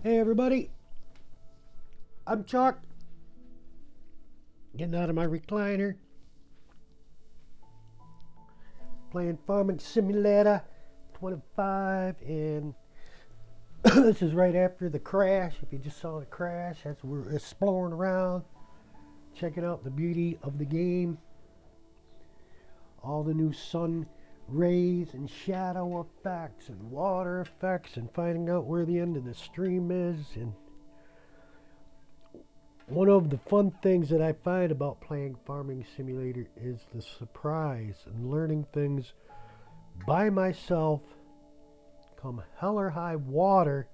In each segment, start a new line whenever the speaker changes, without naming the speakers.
Hey everybody, I'm Chuck. Getting out of my recliner, playing Farming Simulator 25, and this is right after the crash. If you just saw the crash, as we're exploring around, checking out the beauty of the game, all the new sun rays and shadow effects and water effects, and finding out where the end of the stream is. And one of the fun things that I find about playing Farming Simulator is the surprise and learning things by myself, come hell or high water,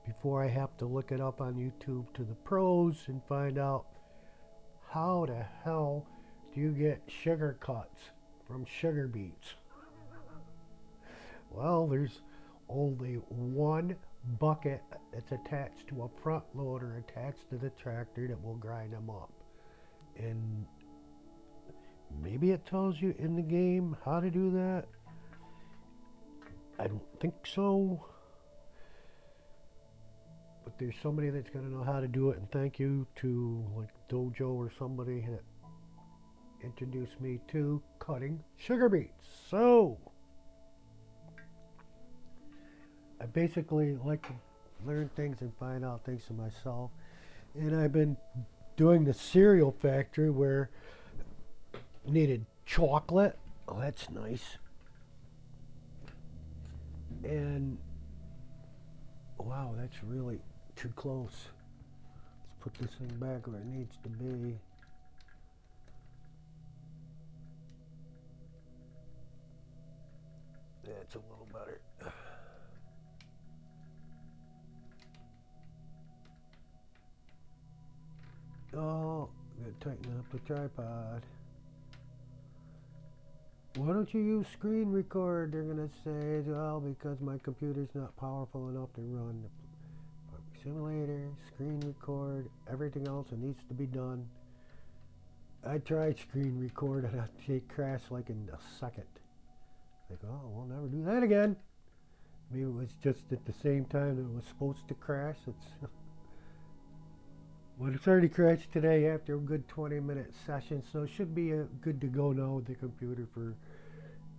before I have to look it up on YouTube to the pros and find out how the hell do you get sugar cuts from sugar beets. Well, there's only one bucket that's attached to a front loader attached to the tractor that will grind them up. And maybe it tells you in the game how to do that. I don't think so. But there's somebody that's going to know how to do it, and thank you to like Dojo or somebody that introduced me to cutting sugar beets. So I basically like to learn things and find out things for myself. And I've been doing the cereal factory where I needed chocolate. Oh, that's nice. And wow, that's really too close. Let's put this thing back where it needs to be. That's a little better. Oh, I'm gonna tighten up the tripod. Why don't you use screen record? They're gonna say, well, because my computer's not powerful enough to run the simulator, screen record, everything else that needs to be done. I tried screen record and it crashed like in a second. Like, oh, we'll never do that again. Maybe it was just at the same time that it was supposed to crash. It's well, it's already crashed today after a good 20-minute session, so it should be good to go now with the computer for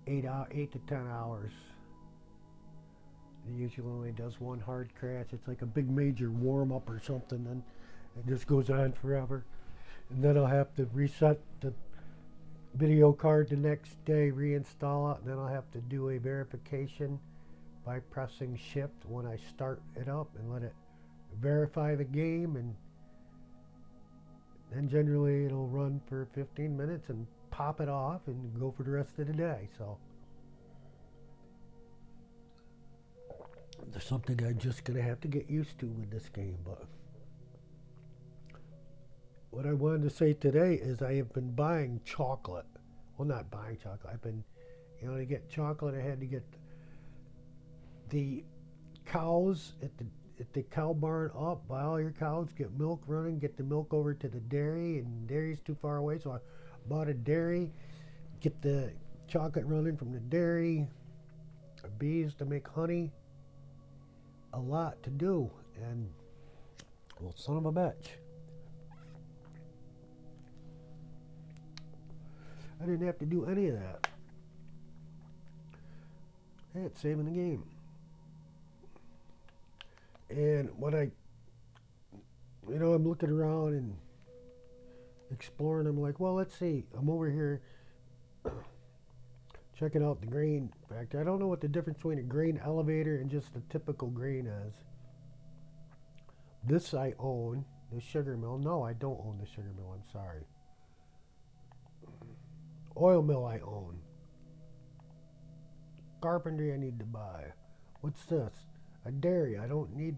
8 to 10 hours. It usually only does one hard crash. It's like a big major warm up or something, and it just goes on forever. And then I'll have to reset the video card the next day, reinstall it, and then I'll have to do a verification by pressing shift when I start it up and let it verify the game, and then generally it'll run for 15 minutes and pop it off and go for the rest of the day. So there's something I'm just gonna have to get used to with this game. But what I wanted to say today is I have been buying chocolate. Well, not buying chocolate. I've been, to get chocolate, I had to get the cows at the cow barn up, buy all your cows, get milk running, get the milk over to the dairy, and dairy's too far away, so I bought a dairy, get the chocolate running from the dairy, bees to make honey. A lot to do, and well, son of a bitch, I didn't have to do any of that. Hey, it's saving the game. And when I'm looking around and exploring, I'm like, well, let's see. I'm over here checking out the grain factory. I don't know what the difference between a grain elevator and just a typical grain is. This I own, the sugar mill. No, I don't own the sugar mill. I'm sorry. Oil mill I own. Carpentry I need to buy. What's this? A dairy. I don't need.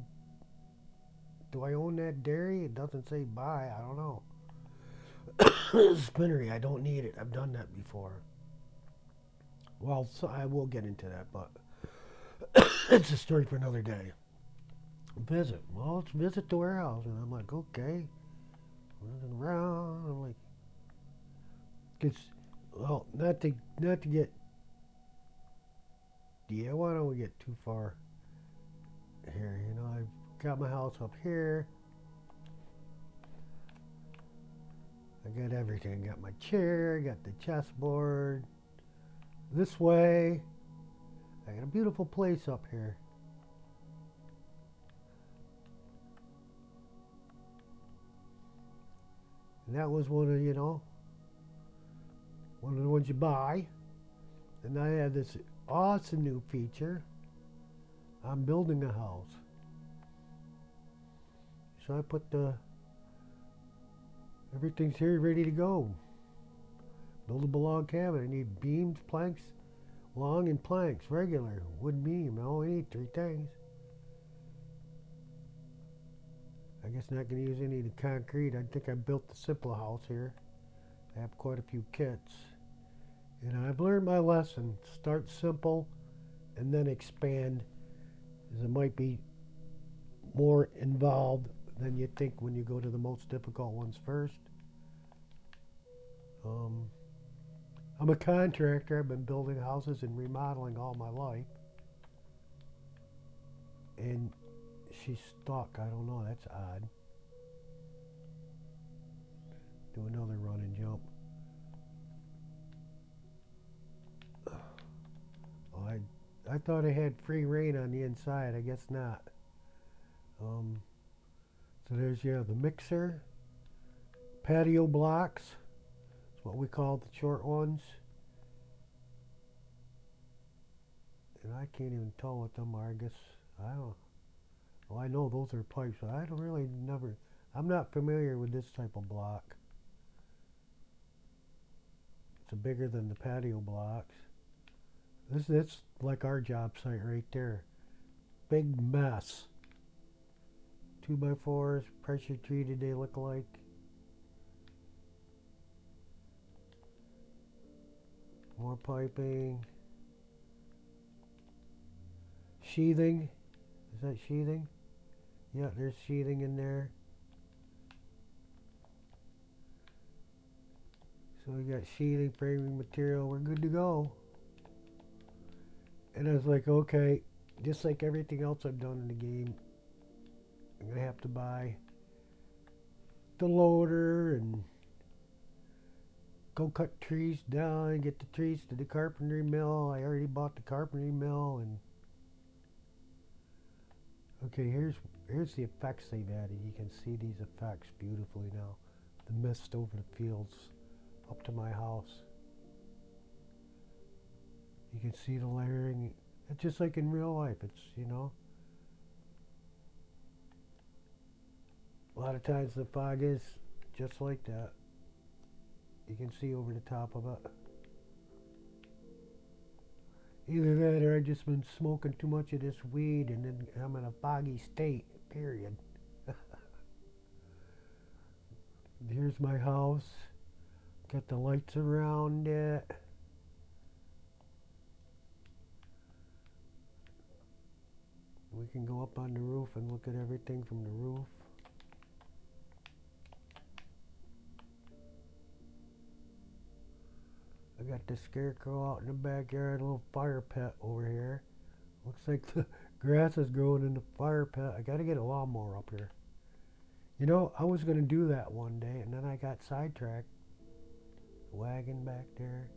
Do I own that dairy? It doesn't say buy. I don't know. Spinnery. I don't need it. I've done that before. Well, so I will get into that, but it's a story for another day. Visit. Well, let's visit the warehouse. And I'm like, okay. Running around. I'm like, well, not to get. Yeah, why don't we get too far here? I've got my house up here. I got everything. Got my chair, got the chessboard. This way, I got a beautiful place up here. And that was one of, one of the ones you buy. And I had this awesome new feature. I'm building a house. So I put everything's here ready to go. Buildable log cabin. I need beams, planks, long and planks, regular, wood beam. I only need 3 things. I guess not going to use any of the concrete. I think I built the simple house here. I have quite a few kits. And I've learned my lesson. Start simple and then expand, as it might be more involved than you think when you go to the most difficult ones first. I'm a contractor. I've been building houses and remodeling all my life. And she's stuck. I don't know. That's odd. Do another run and jump. Oh, I thought I had free reign on the inside. I guess not. So there's the mixer, patio blocks. That's what we call the short ones. And I can't even tell what them are. I guess I don't. Well, I know those are pipes, but I don't really I'm not familiar with this type of block. It's bigger than the patio blocks. That's like our job site right there. Big mess. 2x4s, pressure treated they look like. More piping. Sheathing. Is that sheathing? Yeah, there's sheathing in there. So we got sheathing, framing material. We're good to go. And I was like, okay, just like everything else I've done in the game, I'm going to have to buy the loader and go cut trees down and get the trees to the carpentry mill. I already bought the carpentry mill. And okay, here's the effects they've added. You can see these effects beautifully now. The mist over the fields up to my house. You can see the layering. It's just like in real life. It's, a lot of times the fog is just like that. You can see over the top of it. Either that or I've just been smoking too much of this weed and then I'm in a foggy state, period. Here's my house. Got the lights around it. We can go up on the roof and look at everything from the roof. I got the scarecrow out in the backyard, a little fire pit over here. Looks like the grass is growing in the fire pit. I gotta get a lawnmower up here. I was gonna do that one day and then I got sidetracked. Wagon back there.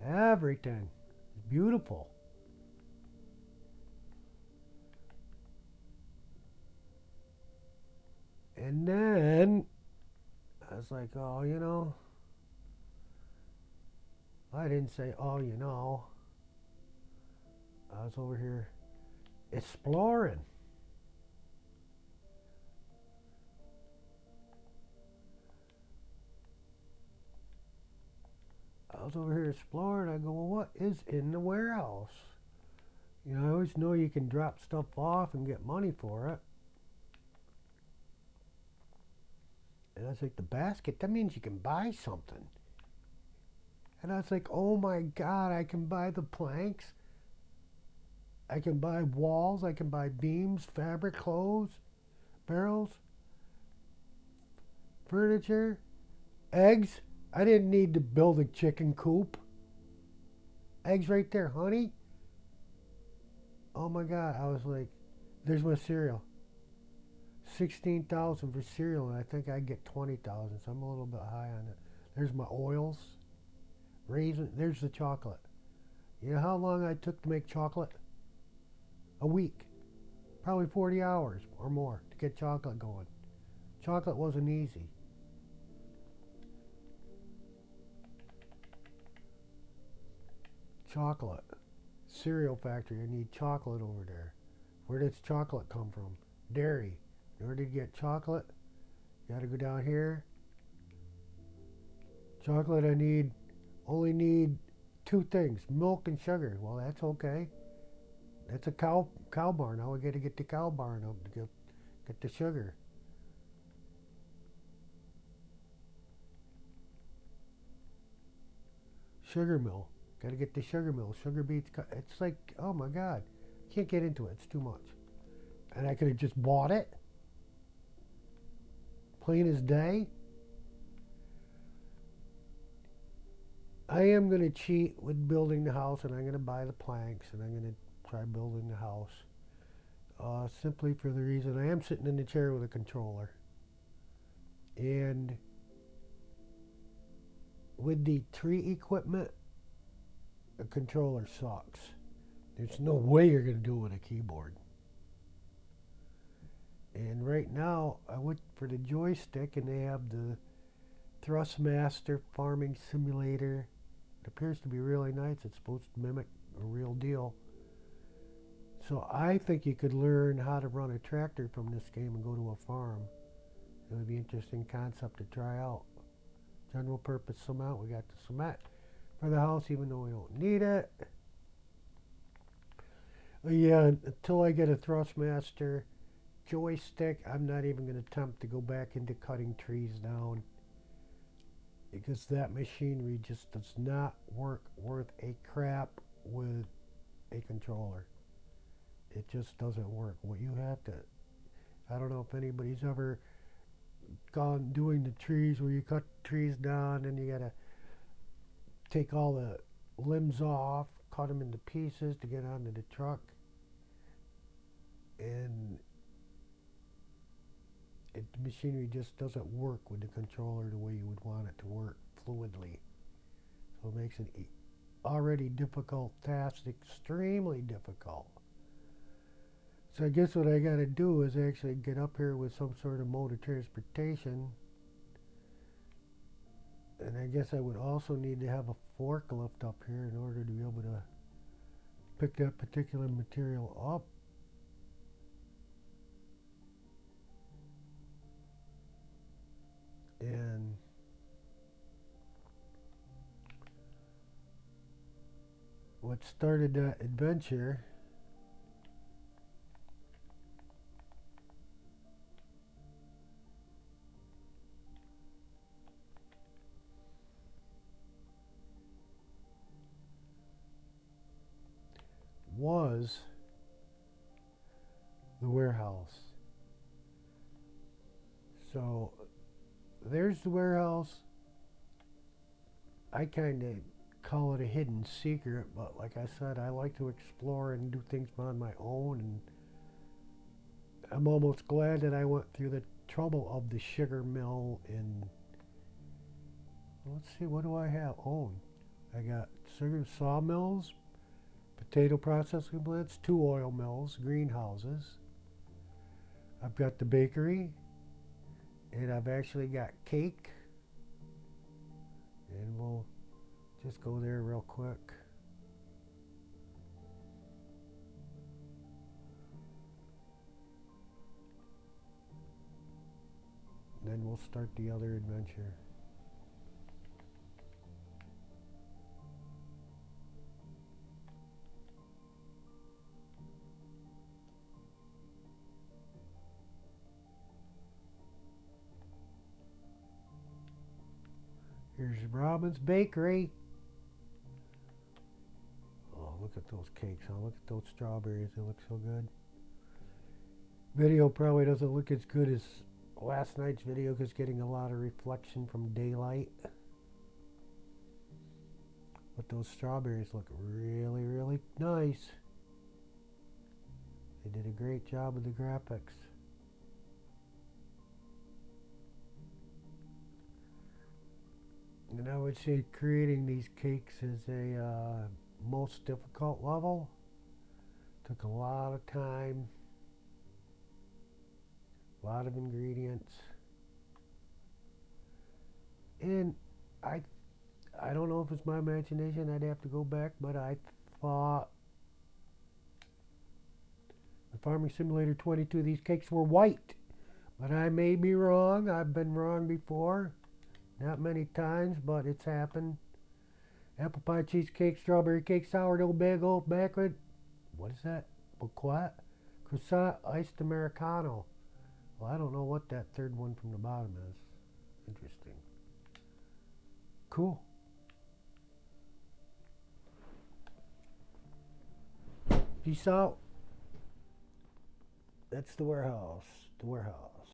Everything. It's beautiful. And then I was like, oh, I didn't say, oh, I was over here exploring. I was over here exploring. I go, well, what is in the warehouse? I always know you can drop stuff off and get money for it. And I was like, the basket, that means you can buy something. And I was like, oh my God, I can buy the planks. I can buy walls. I can buy beams, fabric, clothes, barrels, furniture, eggs. I didn't need to build a chicken coop. Eggs right there, honey. Oh my God, I was like, There's my cereal. 16,000 for cereal, and I think I get 20,000, so I'm a little bit high on it. There's my oils, raisin. There's the chocolate. You know how long I took to make chocolate? A week, probably 40 hours or more to get chocolate going. Chocolate wasn't easy. Chocolate. Cereal factory. I need chocolate over there. Where does chocolate come from? Dairy. In order to get chocolate, you gotta go down here. Chocolate, only need two things: milk and sugar. Well, that's okay. That's a cow barn. Now we got to get the cow barn up to get the sugar. Sugar mill. Got to get the sugar mill. Sugar beets. It's like, oh my God, can't get into it. It's too much. And I could have just bought it, plain as day. I am going to cheat with building the house, and I'm going to buy the planks, and I'm going to try building the house. Simply for the reason I am sitting in the chair with a controller. And with the tree equipment, a controller sucks. There's no way you're going to do it with a keyboard. And right now, I went for the joystick, and they have the Thrustmaster Farming Simulator. It appears to be really nice. It's supposed to mimic a real deal. So I think you could learn how to run a tractor from this game and go to a farm. It would be an interesting concept to try out. General purpose cement. We got the cement for the house, even though we don't need it. Yeah, until I get a Thrustmaster joystick, I'm not even going to attempt to go back into cutting trees down, because that machinery just does not work worth a crap with a controller. It just doesn't work. What you have to, I don't know if anybody's ever gone doing the trees where you cut trees down and you gotta take all the limbs off, cut them into pieces to get onto the truck. And the machinery just doesn't work with the controller the way you would want it to work fluidly. So it makes an already difficult task extremely difficult. So I guess what I got to do is actually get up here with some sort of mode of transportation. And I guess I would also need to have a forklift up here in order to be able to pick that particular material up. And what started that adventure was the warehouse. So there's the warehouse. I kind of call it a hidden secret, but like I said, I like to explore and do things on my own, and I'm almost glad that I went through the trouble of the sugar mill. And let's see, what do I have? Oh, I got sugar sawmills, potato processing plants, 2 oil mills, greenhouses. I've got the bakery, and I've actually got cake. And we'll just go there real quick. Then we'll start the other adventure. Here's Robin's Bakery. Oh, look at those cakes, huh? Look at those strawberries. They look so good. Video probably doesn't look as good as last night's video because getting a lot of reflection from daylight. But those strawberries look really, really nice. They did a great job with the graphics. And I would say creating these cakes is a most difficult level. Took a lot of time, a lot of ingredients, and I I don't know if it's my imagination. I'd have to go back, but I thought the Farming Simulator 22 these cakes were white, but I may be wrong. I've been wrong before, not many times, but it's happened. Apple pie cheesecake, strawberry cake, sourdough bagel, backward. What is that? Bouquet? Croissant, iced Americano. Well, I don't know what that third one from the bottom is. Interesting. Cool. Peace out. That's the warehouse. The warehouse.